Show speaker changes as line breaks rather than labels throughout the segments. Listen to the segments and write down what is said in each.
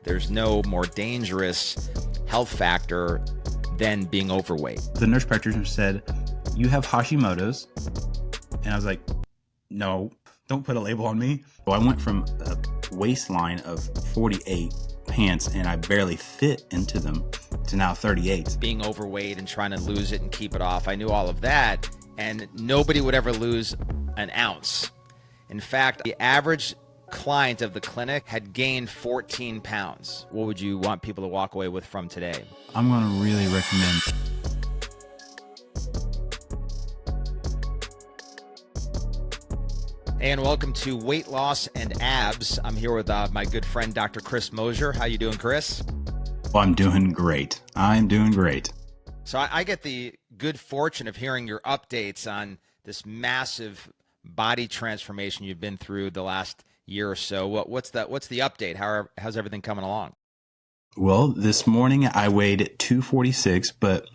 There's no more dangerous health factor than being overweight.
The nurse practitioner said, "You have Hashimoto's." And I was like, "No, don't put a label on me." So I went from a waistline of 48 pants and I barely fit into them to now 38.
Being overweight and trying to lose it and keep it off. I knew all of that, and nobody would ever lose an ounce. In fact, the average client of the clinic had gained 14 pounds. What would you want people to walk away with from today?
I'm going to really recommend.
And welcome to Weight Loss and Abs. I'm here with my good friend, Dr. Chris Mosier. How you doing, Chris?
Well, I'm doing great. I'm doing great.
So I get the good fortune of hearing your updates on this massive body transformation you've been through the last year or so. What's the update? How's everything coming along?
Well, this morning I weighed 246, but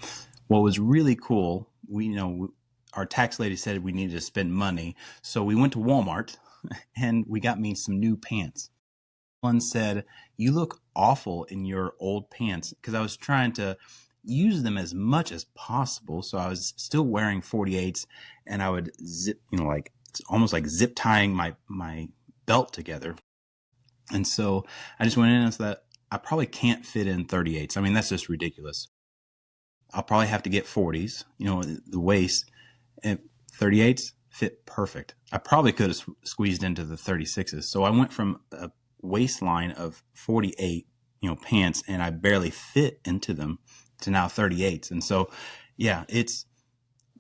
what was really cool, our tax lady said we needed to spend money. So we went to Walmart and we got me some new pants. One said, "You look awful in your old pants," because I was trying to use them as much as possible. So I was still wearing 48s and I would zip, it's almost like zip tying my belt together. And so I just went in and said, I probably can't fit in 38s. I mean, that's just ridiculous. I'll probably have to get 40s, the waist, and 38s fit perfect. I probably could have squeezed into the 36s. So I went from a waistline of 48, pants, and I barely fit into them to now 38s. And so, yeah,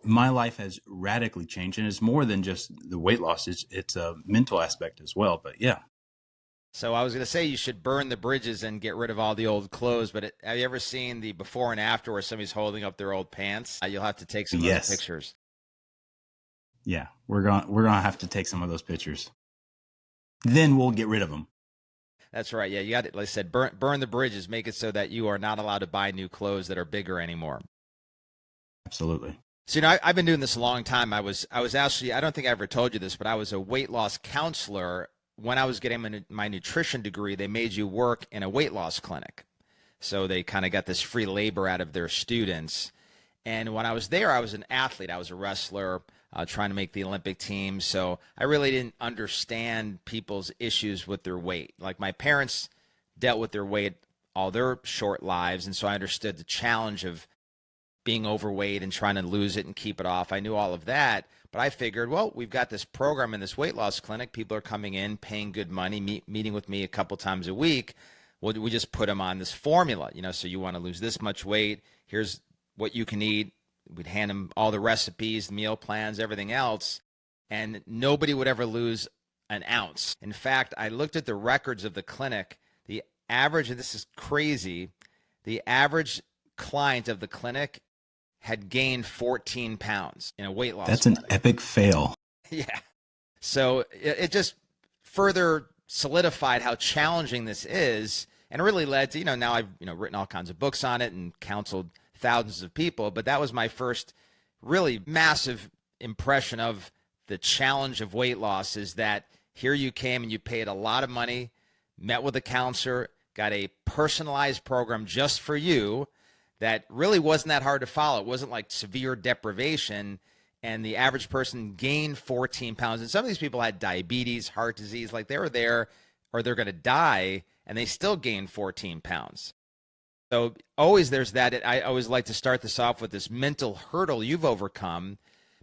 my life has radically changed, and it's more than just the weight loss. It's a mental aspect as well, but yeah.
So I was going to say you should burn the bridges and get rid of all the old clothes, but have you ever seen the before and after where somebody's holding up their old pants? You'll have to take some of those pictures.
Yeah, we're going to have to take some of those pictures. Then we'll get rid of them.
That's right. Yeah, you got it. Like I said, burn the bridges, make it so that you are not allowed to buy new clothes that are bigger anymore.
Absolutely.
So, I've been doing this a long time. I was actually, I don't think I ever told you this, but I was a weight loss counselor. When I was getting my nutrition degree, they made you work in a weight loss clinic. So they kind of got this free labor out of their students. And when I was there, I was an athlete. I was a wrestler trying to make the Olympic team. So I really didn't understand people's issues with their weight. Like my parents dealt with their weight all their short lives. And so I understood the challenge of being overweight and trying to lose it and keep it off. I knew all of that. But I figured, well, we've got this program in this weight loss clinic. People are coming in, paying good money, meeting with me a couple times a week. Well, we just put them on this formula, so you want to lose this much weight. Here's what you can eat. We'd hand them all the recipes, meal plans, everything else. And nobody would ever lose an ounce. In fact, I looked at the records of the clinic. The average, and this is crazy, the average client of the clinic had gained 14 pounds in a weight loss.
That's an epic fail.
Yeah. So it just further solidified how challenging this is, and really led to, now I've, written all kinds of books on it and counseled thousands of people, but that was my first really massive impression of the challenge of weight loss, is that here you came and you paid a lot of money, met with a counselor, got a personalized program just for you, that really wasn't that hard to follow. It wasn't like severe deprivation, and the average person gained 14 pounds. And some of these people had diabetes, heart disease, like they were there or they're going to die, and they still gained 14 pounds. So always there's that. I always like to start this off with this mental hurdle you've overcome,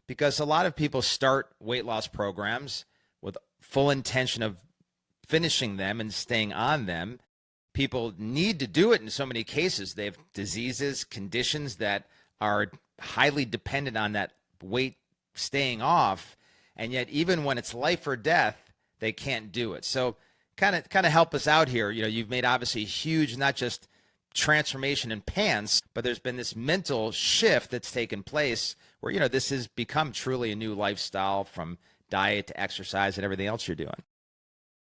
because a lot of people start weight loss programs with full intention of finishing them and staying on them. People need to do it in so many cases. They have diseases, conditions that are highly dependent on that weight staying off. And yet, even when it's life or death, they can't do it. So kind of help us out here. You've made obviously huge, not just transformation in pants, but there's been this mental shift that's taken place where, this has become truly a new lifestyle, from diet to exercise and everything else you're doing.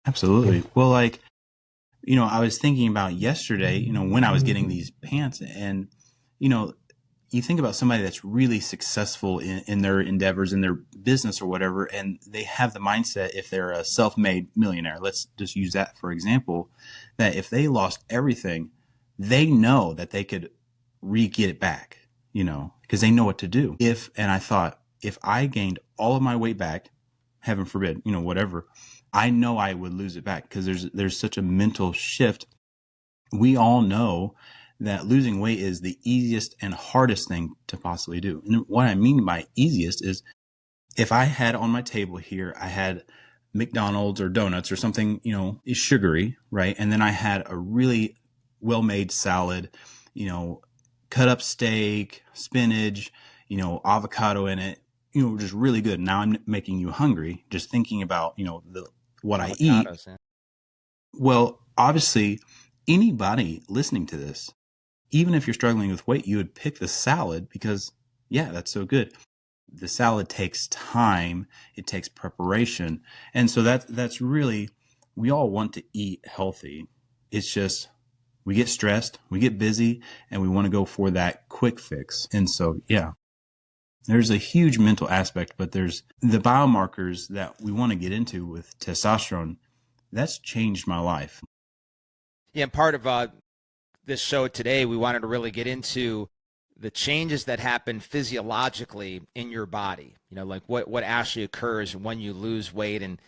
Absolutely. Well, I was thinking about yesterday, when I was getting these pants, and, you think about somebody that's really successful in their endeavors, in their business or whatever, and they have the mindset, if they're a self-made millionaire, let's just use that for example, that if they lost everything, they know that they could get it back, because they know what to do. And I thought, if I gained all of my weight back, heaven forbid, whatever, I know I would lose it back, because there's such a mental shift. We all know that losing weight is the easiest and hardest thing to possibly do. And what I mean by easiest is, if I had on my table here, I had McDonald's or donuts or something, is sugary, right? And then I had a really well-made salad, cut up steak, spinach, avocado in it, just really good. Now I'm making you hungry just thinking about, what I eat.
Yeah.
Well, obviously, anybody listening to this, even if you're struggling with weight, you would pick the salad because, yeah, that's so good. The salad takes time. It takes preparation. And so that's really, we all want to eat healthy. It's just, we get stressed, we get busy, and we want to go for that quick fix. And so, yeah, there's a huge mental aspect, but there's the biomarkers that we want to get into with testosterone. That's changed my life.
Yeah, and part of this show today, we wanted to really get into the changes that happen physiologically in your body. Like what actually occurs when you lose weight. And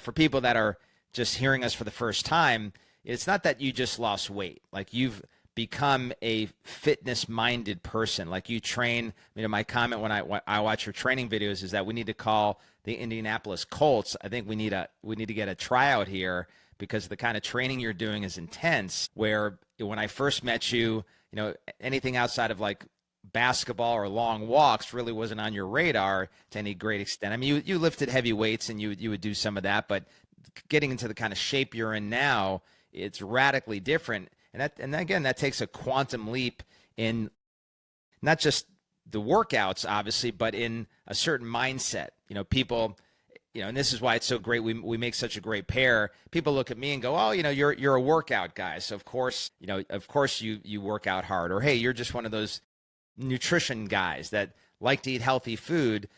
for people that are just hearing us for the first time, it's not that you just lost weight. Like, you've become a fitness-minded person. Like, you train. My comment when I watch your training videos is that we need to call the Indianapolis Colts. I think we need to get a tryout here, because the kind of training you're doing is intense. Where when I first met you, anything outside of like basketball or long walks really wasn't on your radar to any great extent. I mean, you lifted heavy weights and you would do some of that, but getting into the kind of shape you're in now, it's radically different. And again, that takes a quantum leap in not just the workouts, obviously, but in a certain mindset. People, and this is why it's so great. We make such a great pair. People look at me and go, "Oh, you're a workout guy, so of course you work out hard." Or, "Hey, you're just one of those nutrition guys that like to eat healthy food."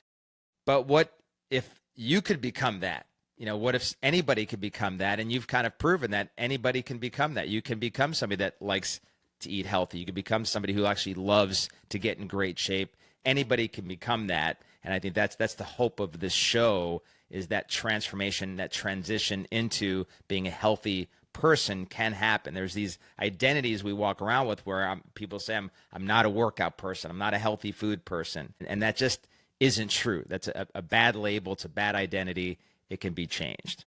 But what if you could become that? What if anybody could become that? And you've kind of proven that anybody can become that. You can become somebody that likes to eat healthy. You can become somebody who actually loves to get in great shape. Anybody can become that. And I think that's the hope of this show, is that transformation, that transition into being a healthy person can happen. There's these identities we walk around with where people say, I'm not a workout person. I'm not a healthy food person. And that just isn't true. That's a bad label. It's a bad identity. It can be changed.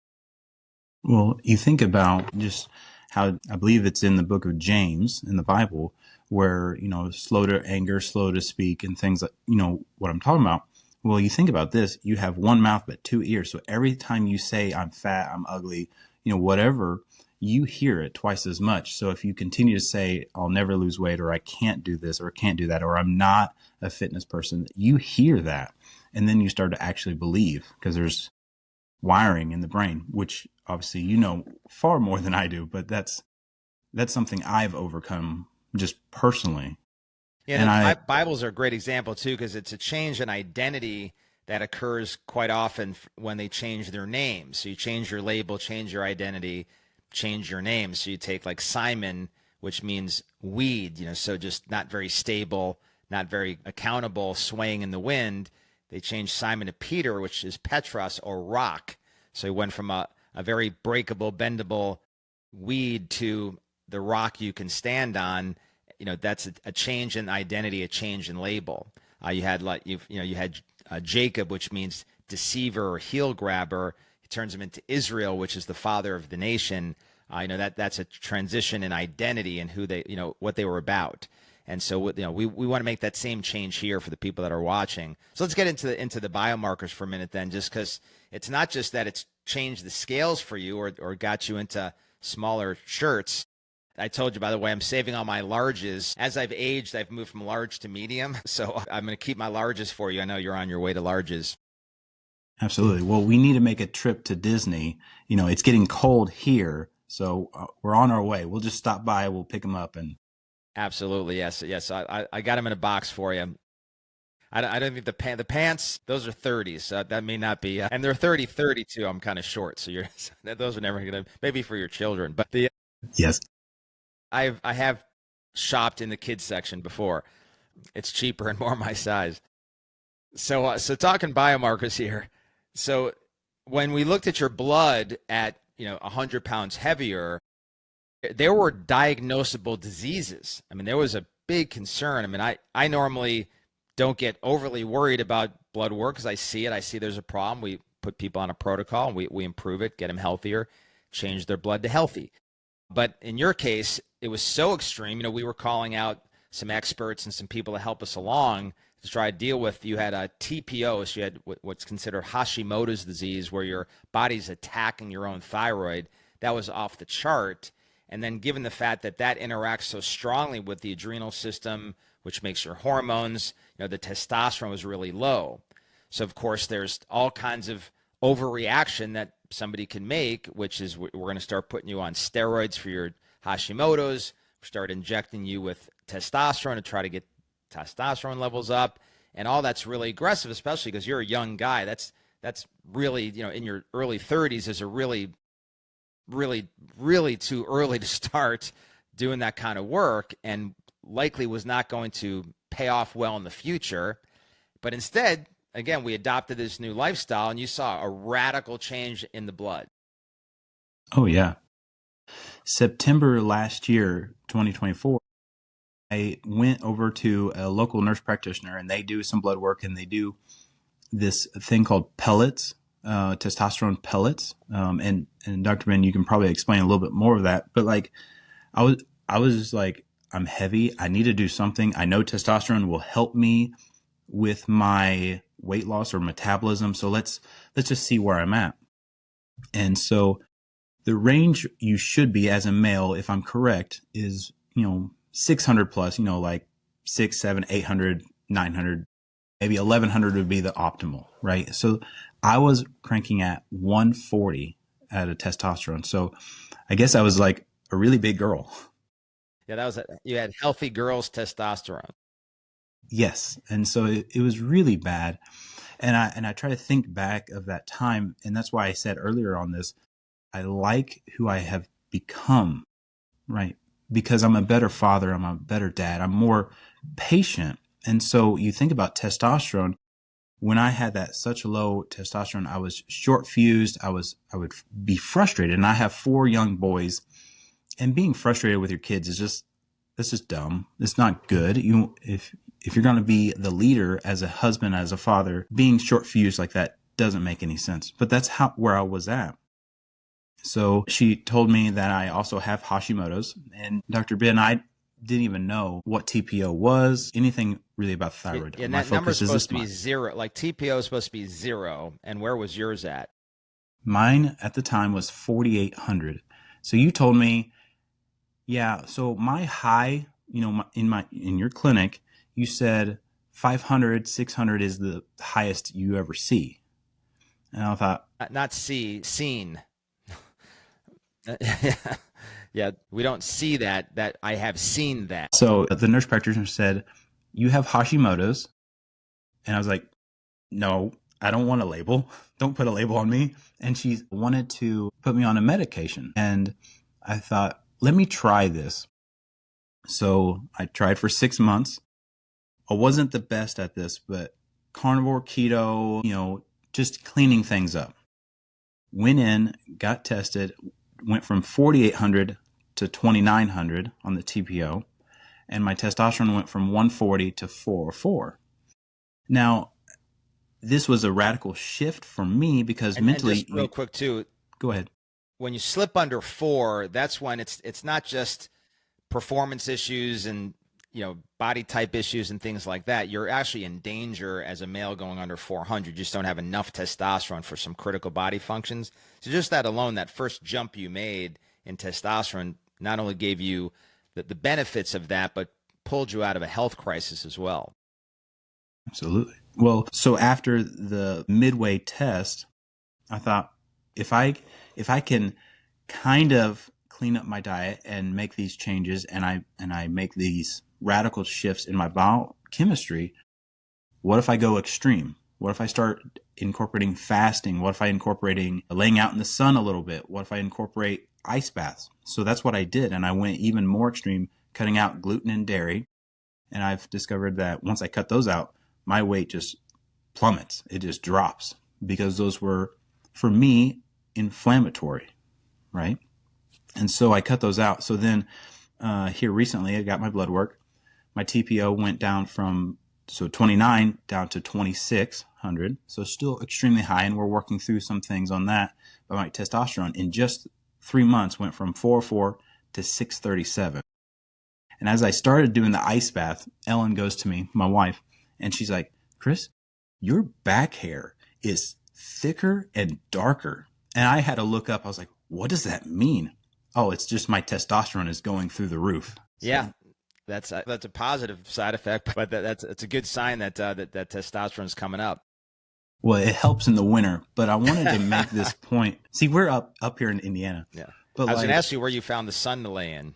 Well, you think about just how, I believe it's in the book of James in the Bible, where, slow to anger, slow to speak, and things like, what I'm talking about. Well, you think about this, you have one mouth but two ears. So every time you say, "I'm fat, I'm ugly," whatever, you hear it twice as much. So if you continue to say, "I'll never lose weight," or "I can't do this," or "I can't do that," or "I'm not a fitness person," you hear that. And then you start to actually believe, because there's wiring in the brain, which obviously far more than I do, but that's something I've overcome just personally.
Yeah, and Bibles are a great example too, because it's a change in identity that occurs quite often when they change their name. So you change your label, change your identity, change your name. So you take like Simon, which means weed, so just not very stable, not very accountable, swaying in the wind. They changed Simon to Peter, which is Petros, or rock. So he went from a very breakable, bendable weed to the rock you can stand on. That's a change in identity, a change in label. You had Jacob, which means deceiver or heel grabber. He turns him into Israel, which is the father of the nation. That's a transition in identity and who they, what they were about. And so, we want to make that same change here for the people that are watching. So let's get into the biomarkers for a minute then, just because it's not just that it's changed the scales for you or got you into smaller shirts. I told you, by the way, I'm saving all my larges. As I've aged, I've moved from large to medium. So I'm going to keep my larges for you. I know you're on your way to larges.
Absolutely. Well, we need to make a trip to Disney. It's getting cold here, so we're on our way. We'll just stop by. We'll pick them up and
Absolutely, yes, yes. I got them in a box for you. I don't think the pants, those are 30s, so that may not be, and they're 32. I'm kind of short, so you're those are never gonna, maybe for your children, but the
Yes.
I have shopped in the kids section before. It's cheaper and more my size. So talking biomarkers here. So when we looked at your blood at 100 pounds heavier, there were diagnosable diseases. I mean, there was a big concern. I mean, I normally don't get overly worried about blood work because I see it. I see there's a problem. We put people on a protocol and we improve it, get them healthier, change their blood to healthy. But in your case, it was so extreme. We were calling out some experts and some people to help us along to try to deal with. You had a TPO, so you had what's considered Hashimoto's disease, where your body's attacking your own thyroid. That was off the chart. And then given the fact that that interacts so strongly with the adrenal system, which makes your hormones, the testosterone was really low. So of course there's all kinds of overreaction that somebody can make, which is we're going to start putting you on steroids for your Hashimoto's, start injecting you with testosterone to try to get testosterone levels up. And all that's really aggressive, especially because you're a young guy. That's really, in your early 30s is a really too early to start doing that kind of work, and likely was not going to pay off well in the future. But instead, again, we adopted this new lifestyle, and you saw a radical change in the blood.
Oh, yeah. September last year, 2024, I went over to a local nurse practitioner, and they do some blood work, and they do this thing called pellets, testosterone pellets. And Dr. Ben, you can probably explain a little bit more of that. But like, I was just like, I'm heavy. I need to do something. I know testosterone will help me with my weight loss or metabolism. So let's just see where I'm at. And so the range you should be as a male, if I'm correct, is, 600 plus, like 6, 7, 800, 900, maybe 1100 would be the optimal, right? So I was cranking at 140 at a testosterone. So I guess I was like a really big girl.
Yeah, you had healthy girls testosterone.
Yes. And so it was really bad. And I try to think back of that time. And that's why I said earlier on this, I like who I have become, right? Because I'm a better father. I'm a better dad. I'm more patient. And so you think about testosterone. When I had that such low testosterone, I was short fused. I would be frustrated. And I have 4 young boys, and being frustrated with your kids that's just dumb. It's not good. If you're going to be the leader as a husband, as a father, being short fused like that doesn't make any sense. But that's where I was at. So she told me that I also have Hashimoto's, and Dr. Ben, I didn't even know what TPO was, anything really about thyroid.
Yeah, and
My
that number is
focus
supposed to be
month.
0. Like TPO is supposed to be 0. And where was yours at?
Mine at the time was 4,800. So you told me, yeah. So my high, in your clinic, you said 500, 600 is the highest you ever see. And I thought,
Not seen. Yeah, we don't see that. That I have seen that.
so the nurse practitioner said, you have Hashimoto's. And I was like, no, I don't want a label. Don't put a label on me. And she wanted to put me on a medication. And I thought, let me try this. So I tried for 6 months. I wasn't the best at this, but carnivore, keto, just cleaning things up. Went in, got tested, went from 4,800 to 2,900 on the TPO. And my testosterone went from 140 to 404. Now, this was a radical shift for me because mentally.
And just real quick too.
Go ahead.
When you slip under 4, that's when it's not just performance issues and body type issues and things like that. You're actually in danger as a male going under 400. You just don't have enough testosterone for some critical body functions. So just that alone, that first jump you made in testosterone not only gave you the benefits of that, but pulled you out of a health crisis as well.
Absolutely. Well, so after the midway test, I thought if I can kind of clean up my diet and make these changes, and I make these radical shifts in my biochemistry, what if I go extreme? What if I start incorporating fasting? What if I incorporating laying out in the sun a little bit? What if I incorporate ice baths? So that's what I did. And I went even more extreme, cutting out gluten and dairy. And I've discovered that once I cut those out, my weight just plummets. It just drops because those were, for me, inflammatory, right? And so I cut those out. So then here recently, I got my blood work. My TPO went down from 29 down to 2,600. So still extremely high. And we're working through some things on that. But my testosterone in just 3 months went from 404 to 637. And as I started doing the ice bath, Ellen goes to me, my wife, and she's like, Chris, your back hair is thicker and darker. And I had to look up. I was like, what does that mean? Oh, it's just my testosterone is going through the roof. So,
Yeah. That's a positive side effect, but that's a good sign that that testosterone is coming up.
well, it helps in the winter, but I wanted to make this point. See, we're up here in Indiana.
Yeah.
But
I was going to ask you where you found the sun to lay in.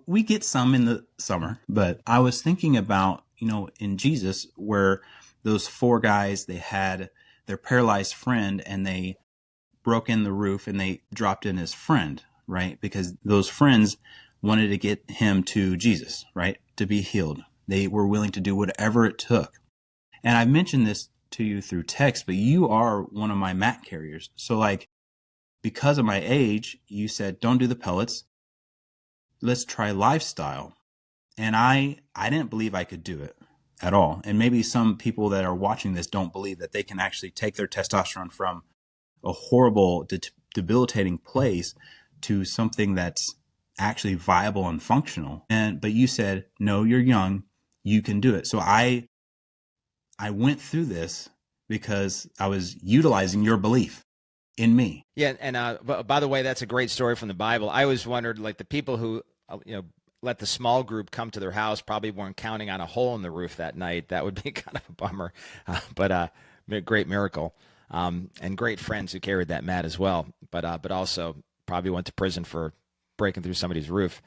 We get some in the summer, but I was thinking about, in Jesus, where those 4 guys, they had their paralyzed friend and they broke in the roof and they dropped in his friend, right? Because those friends wanted to get him to Jesus, right? To be healed. They were willing to do whatever it took. And I mentioned this to you through text, but you are one of my mat carriers. So because of my age, you said, don't do the pellets. Let's try lifestyle. And I didn't believe I could do it at all. And maybe some people that are watching this don't believe that they can actually take their testosterone from a horrible, debilitating place to something that's actually viable and functional. But you said, no, you're young, you can do it. So I went through this because I was utilizing your belief in me.
Yeah, and by the way, that's a great story from the Bible. I always wondered, like the people who let the small group come to their house probably weren't counting on a hole in the roof that night. That would be kind of a bummer, but a great miracle, and great friends who carried that mat as well. But also probably went to prison for breaking through somebody's roof.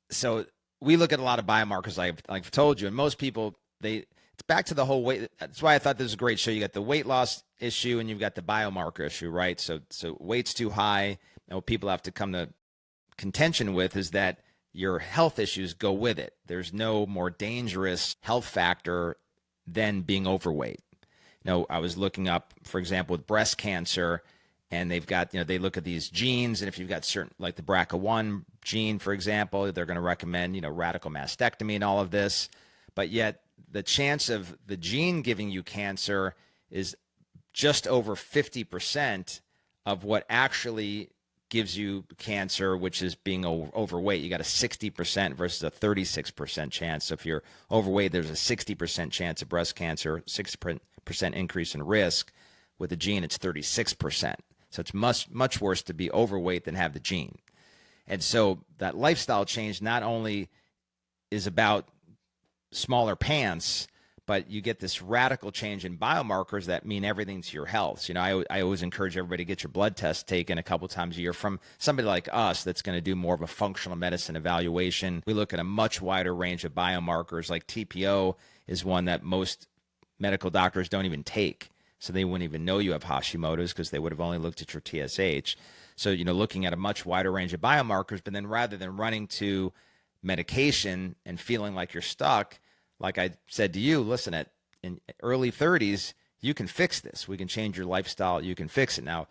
So we look at a lot of biomarkers, like I've told you, and most people it's back to the whole weight. That's why I thought this was a great show. You got the weight loss issue and you've got the biomarker issue, right? So weight's too high, and what people have to come to contention with is that your health issues go with it. There's no more dangerous health factor than being overweight. I was looking up, for example, with breast cancer, and they've got, they look at these genes, and if you've got certain, like the BRCA1 gene, for example, they're going to recommend, radical mastectomy and all of this. But yet the chance of the gene giving you cancer is just over 50% of what actually gives you cancer, which is being overweight. You got a 60% versus a 36% chance. So if you're overweight, there's a 60% chance of breast cancer, 6% increase in risk. With the gene, it's 36%. So it's much worse to be overweight than have the gene. And so that lifestyle change not only is about smaller pants, but you get this radical change in biomarkers that mean everything to your health. I always encourage everybody to get your blood test taken a couple times a year from somebody like us that's going to do more of a functional medicine evaluation. We look at a much wider range of biomarkers, like TPO is one that most medical doctors don't even take. So they wouldn't even know you have Hashimoto's because they would have only looked at your TSH. So, looking at a much wider range of biomarkers, but then rather than running to medication and feeling like you're stuck, like I said to you, listen, in early 30s, you can fix this. We can change your lifestyle. You can fix it. Now,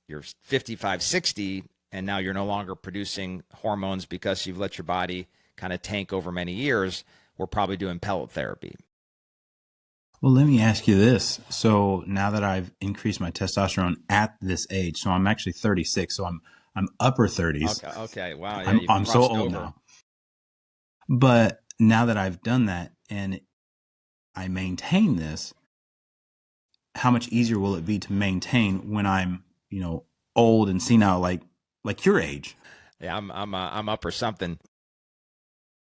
you're 55, 60, and now you're no longer producing hormones because you've let your body kind of tank over many years. We're probably doing pellet therapy.
Well, let me ask you this. So now that I've increased my testosterone at this age, so I'm actually 36, so I'm upper 30s.
Okay. Wow. Yeah,
I'm so old now. But now that I've done that and I maintain this, how much easier will it be to maintain when I'm, old and senile, like your age?
Yeah, I'm up or something.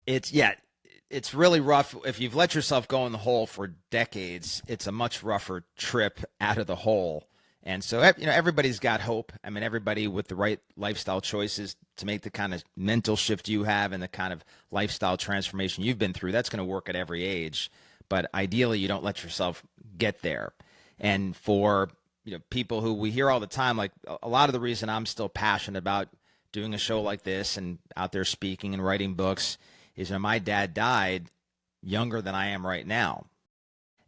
It's really rough. If you've let yourself go in the hole for decades, it's a much rougher trip out of the hole. And so, everybody's got hope. I mean, everybody with the right lifestyle choices to make the kind of mental shift you have and the kind of lifestyle transformation you've been through, that's going to work at every age. But ideally, you don't let yourself get there. And for people who we hear all the time, like a lot of the reason I'm still passionate about doing a show like this and out there speaking and writing books is my dad died younger than I am right now.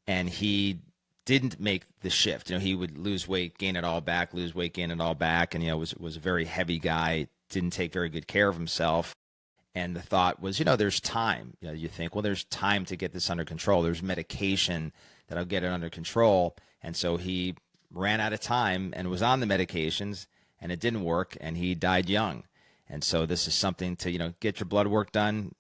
And he didn't make the shift. He would lose weight, gain it all back, lose weight, gain it all back. And, was a very heavy guy, didn't take very good care of himself. And the thought was, there's time. You think, well, there's time to get this under control. There's medication that'll get it under control. And so he ran out of time and was on the medications, and it didn't work, and he died young. And so this is something to, get your blood work done,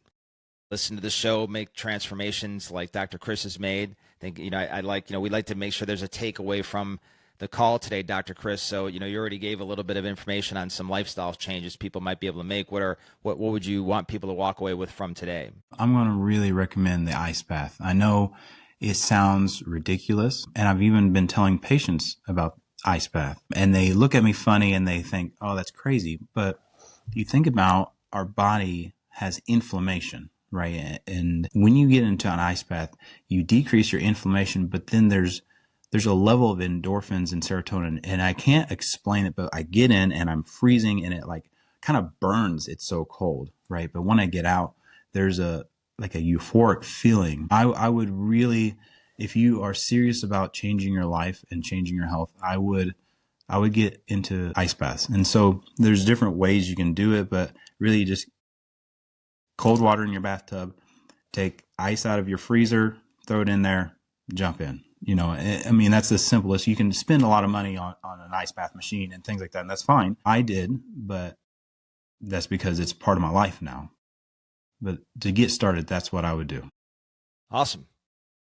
listen to the show, make transformations like Dr. Chris has made. I think, we like to make sure there's a takeaway from the call today, Dr. Chris. So, you already gave a little bit of information on some lifestyle changes people might be able to make. What would you want people to walk away with from today?
I'm going to really recommend the ice bath. I know it sounds ridiculous, and I've even been telling patients about ice bath, and they look at me funny and they think, oh, that's crazy. But you think about our body has inflammation, right? And when you get into an ice bath, you decrease your inflammation, but then there's a level of endorphins and serotonin, and I can't explain it, but I get in and I'm freezing and it like kind of burns. It's so cold, right? But when I get out, there's a euphoric feeling. I would really, if you are serious about changing your life and changing your health, I would get into ice baths. And so there's different ways you can do it, but really just cold water in your bathtub, take ice out of your freezer, throw it in there, jump in. I mean, that's the simplest. You can spend a lot of money on an ice bath machine and things like that, and that's fine. I did, but that's because it's part of my life now. But to get started, that's what I would do.
Awesome.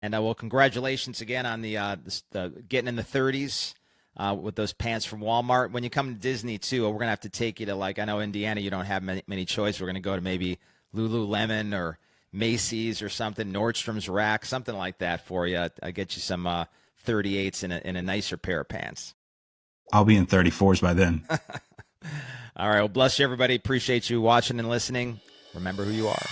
And well, congratulations again on the getting in the 30s with those pants from Walmart. When you come to Disney, too, we're going to have to take you to, I know Indiana, you don't have many choice. We're going to go to maybe Lululemon or Macy's or something, Nordstrom's Rack, something like that for you. I get you some 38s in a nicer pair of pants.
I'll be in 34s by then.
All right. Well, bless you, everybody. Appreciate you watching and listening. Remember who you are.